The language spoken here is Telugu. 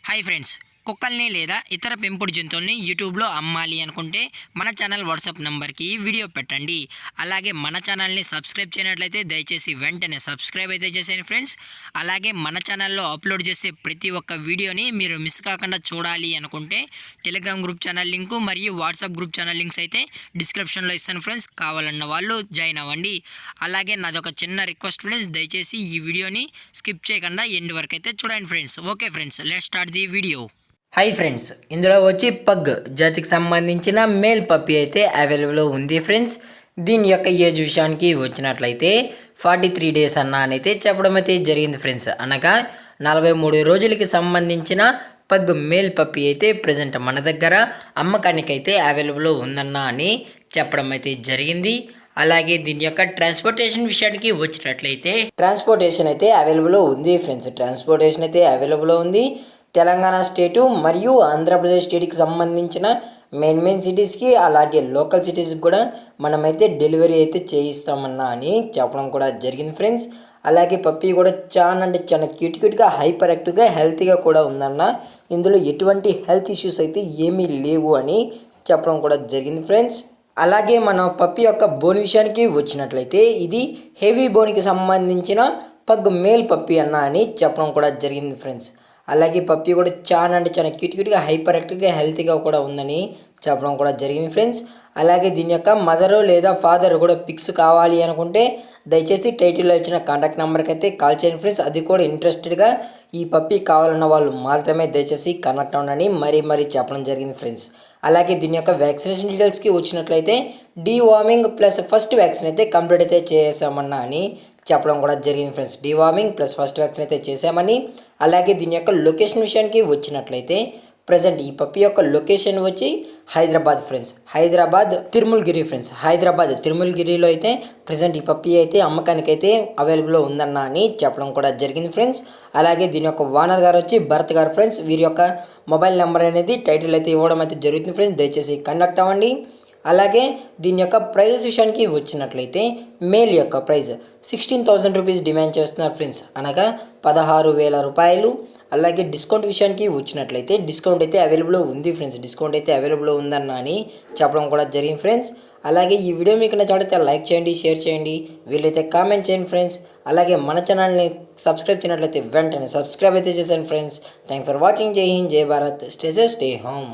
హాయ్ ఫ్రెండ్స్, కుక్కల్ని లేదా ఇతర పెంపుడు జంతువుల్ని యూట్యూబ్లో అమ్మాలి అనుకుంటే మన ఛానల్ వాట్సాప్ నెంబర్కి వీడియో పెట్టండి. అలాగే మన ఛానల్ని సబ్స్క్రైబ్ చేయనట్లయితే దయచేసి వెంటనే సబ్స్క్రైబ్ అయితే చేసేయండి ఫ్రెండ్స్. అలాగే మన ఛానల్లో అప్లోడ్ చేసే ప్రతి ఒక్క వీడియోని మీరు మిస్ కాకుండా చూడాలి అనుకుంటే టెలిగ్రామ్ గ్రూప్ ఛానల్ లింకు మరియు వాట్సాప్ గ్రూప్ ఛానల్ లింక్స్ అయితే డిస్క్రిప్షన్లో ఇస్తాను ఫ్రెండ్స్. కావాలన్న వాళ్ళు జాయిన్ అవ్వండి. అలాగే నాదొక చిన్న రిక్వెస్ట్ ఫ్రెండ్స్, దయచేసి ఈ వీడియోని స్కిప్ చేయకుండా ఎండ్ వరకు అయితే చూడండి friends. Okay friends, let's start the video. Hi friends, ఇందులో వచ్చి పగ్ జాతికి సంబంధించిన మేల్ పప్పీ అయితే అవైలబుల్ ఉంది ఫ్రెండ్స్. దీని యొక్క ఏజ్ విషయానికి వచ్చినట్లయితే 43 డేస్ అయితే చెప్పడం అయితే జరిగింది ఫ్రెండ్స్. అనగా 43 రోజులకి సంబంధించిన పగ్ మేల్ పప్పీ అయితే ప్రజెంట్ మన దగ్గర అమ్మకానికి అయితే అవైలబుల్ ఉందన్నా అని చెప్పడం అయితే జరిగింది. అలాగే దీని యొక్క ట్రాన్స్పోర్టేషన్ విషయానికి వచ్చినట్లయితే ట్రాన్స్పోర్టేషన్ అయితే అవైలబుల్ ఉంది ఫ్రెండ్స్. ట్రాన్స్పోర్టేషన్ అయితే అవైలబుల్ ఉంది. తెలంగాణ స్టేటు మరియు ఆంధ్రప్రదేశ్ స్టేట్కి సంబంధించిన మెయిన్ సిటీస్కి అలాగే లోకల్ సిటీస్కి కూడా మనమైతే డెలివరీ అయితే చేయిస్తామన్నా అని చెప్పడం కూడా జరిగింది ఫ్రెండ్స్. అలాగే పప్పీ కూడా చాలా క్యూట్గా హైపర్ యాక్టివ్గా హెల్తీగా కూడా ఉందన్న. ఇందులో ఎటువంటి హెల్త్ ఇష్యూస్ అయితే ఏమీ లేవు అని చెప్పడం కూడా జరిగింది ఫ్రెండ్స్. అలాగే మన పప్పీ యొక్క బోన్ విషయానికి వచ్చినట్లయితే ఇది హెవీ బోన్కి సంబంధించిన పగ్ మేల్ పప్పీ అన్న అని చెప్పడం కూడా జరిగింది ఫ్రెండ్స్. అలాగే పప్పీ కూడా చాలా క్యూట్గా హైపర్ యాక్టివ్గా హెల్తీగా కూడా ఉందని చెప్పడం కూడా జరిగింది ఫ్రెండ్స్. అలాగే దీని యొక్క మదరు లేదా ఫాదర్ కూడా పిక్స్ కావాలి అనుకుంటే దయచేసి టైటిల్లో ఇచ్చిన కాంటాక్ట్ నెంబర్కి అయితే కాల్ చేయండి ఫ్రెండ్స్. అది కూడా ఇంట్రెస్టెడ్గా ఈ పప్పీ కావాలన్న వాళ్ళు మాత్రమే దయచేసి కనెక్ట్ అవ్వండి మరీ చెప్పడం జరిగింది ఫ్రెండ్స్. అలాగే దీని యొక్క వ్యాక్సినేషన్ డీటెయిల్స్కి వచ్చినట్లయితే డీవార్మింగ్ ప్లస్ ఫస్ట్ వ్యాక్సిన్ అయితే కంప్లీట్ అయితే చేసామన్నా అని చెప్పడం కూడా జరిగింది friends. Deworming plus first vaccine అయితే చేసామని. అలాగే దీని యొక్క లొకేషన్ విషయానికి వచ్చినట్లయితే ప్రజెంట్ ఈ పప్పీ యొక్క లొకేషన్ వచ్చి హైదరాబాద్ ఫ్రెండ్స్. హైదరాబాద్ తిరుమలగిరి ఫ్రెండ్స్. హైదరాబాద్ తిరుమలగిరిలో అయితే ప్రజెంట్ ఈ పప్పీ అయితే అమ్మకానికి అయితే అవైలబుల్ ఉందన్న అని చెప్పడం కూడా జరిగింది ఫ్రెండ్స్. అలాగే దీని యొక్క ఓనర్ గారు వచ్చి భరత్ గారు ఫ్రెండ్స్. వీరి యొక్క మొబైల్ నెంబర్ అనేది టైటిల్ అయితే ఇవ్వడం అయితే జరుగుతుంది ఫ్రెండ్స్. దయచేసి కాంటాక్ట్ అవ్వండి. అలాగే దీని యొక్క ప్రైజెస్ విషయానికి వచ్చినట్లయితే మేల్ యొక్క ప్రైజ్ 16,000 రూపీస్ డిమాండ్ చేస్తున్నారు ఫ్రెండ్స్. అనగా 16,000 రూపాయలు. అలాగే డిస్కౌంట్ విషయానికి వచ్చినట్లయితే డిస్కౌంట్ అయితే అవైలబుల్ ఉంది ఫ్రెండ్స్. డిస్కౌంట్ అయితే అవైలబుల్ ఉందన్న అని చెప్పడం కూడా జరిగింది ఫ్రెండ్స్. అలాగే ఈ వీడియో మీకు నచ్చితే లైక్ చేయండి, షేర్ చేయండి, వీలైతే కామెంట్ చేయండి ఫ్రెండ్స్. అలాగే మన ఛానల్ని సబ్స్క్రైబ్ చేయనట్లయితే వెంటనే సబ్స్క్రైబ్ అయితే చేశాను ఫ్రెండ్స్. Thank for watching. జై హింద్, జై Bharat. Stay safe, stay home.